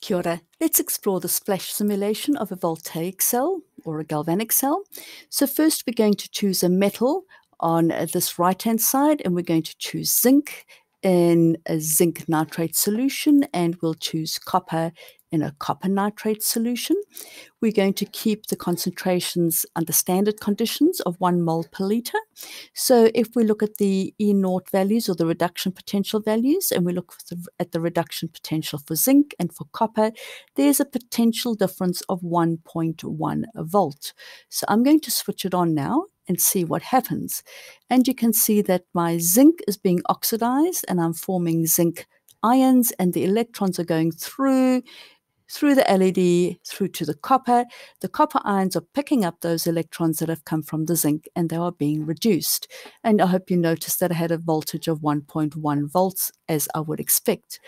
Kia ora. Let's explore the splash simulation of a voltaic cell or a galvanic cell. So first we're going to choose a metal on this right-hand side, and we're going to choose zinc in a zinc nitrate solution, and we'll choose copper in a copper nitrate solution. We're going to keep the concentrations under standard conditions of 1 mole per litre. So if we look at the E0 values, or the reduction potential values, and we look at the reduction potential for zinc and for copper, there's a potential difference of 1.1 volt. So I'm going to switch it on now and see what happens. And you can see that my zinc is being oxidized, and I'm forming zinc ions, and the electrons are going through the LED through to the copper. The copper ions are picking up those electrons that have come from the zinc, and they are being reduced. And I hope you noticed that I had a voltage of 1.1 volts, as I would expect.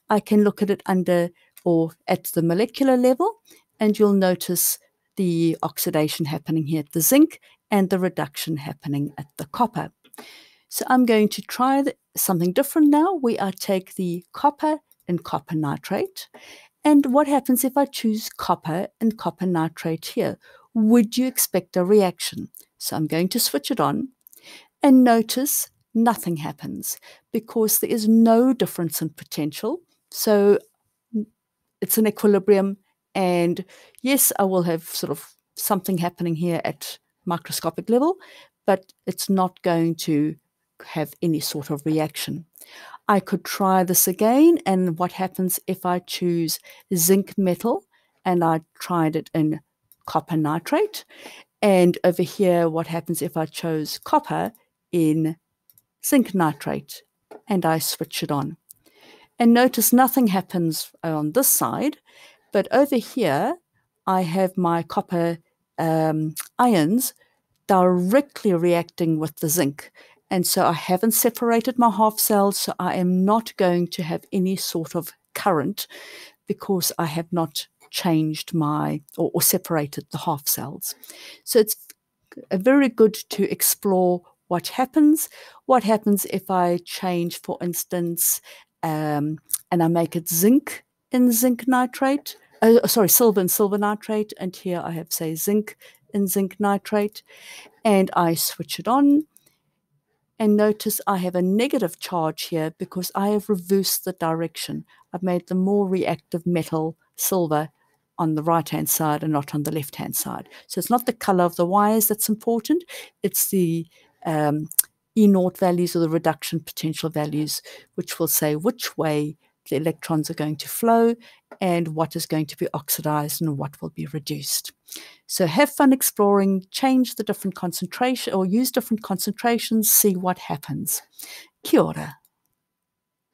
I can look at it under or at the molecular level, and you'll notice the oxidation happening here at the zinc and the reduction happening at the copper. So I'm going to try something different now. We take the copper and copper nitrate. And what happens if I choose copper and copper nitrate here? Would you expect a reaction? So I'm going to switch it on, and notice nothing happens because there is no difference in potential. So it's an equilibrium, and yes, I will have sort of something happening here at microscopic level, but it's not going to have any sort of reaction. I could try this again, and what happens if I choose zinc metal and I tried it in copper nitrate, and over here what happens if I chose copper in zinc nitrate and I switch it on. And notice nothing happens on this side, but over here I have my copper ions directly reacting with the zinc. And so I haven't separated my half cells, so I am not going to have any sort of current because I have not changed my or separated the half cells. So it's very good to explore what happens. What happens if I change, for instance, and I make it zinc in zinc nitrate, silver in silver nitrate, and here I have, say, zinc in zinc nitrate, and I switch it on. And notice I have a negative charge here because I have reversed the direction. I've made the more reactive metal, silver, on the right-hand side and not on the left-hand side. So it's not the color of the wires that's important. It's the E0 values, or the reduction potential values, which will say which way the electrons are going to flow and what is going to be oxidized and what will be reduced. So have fun exploring, change the different concentration or use different concentrations, see what happens. Kia ora.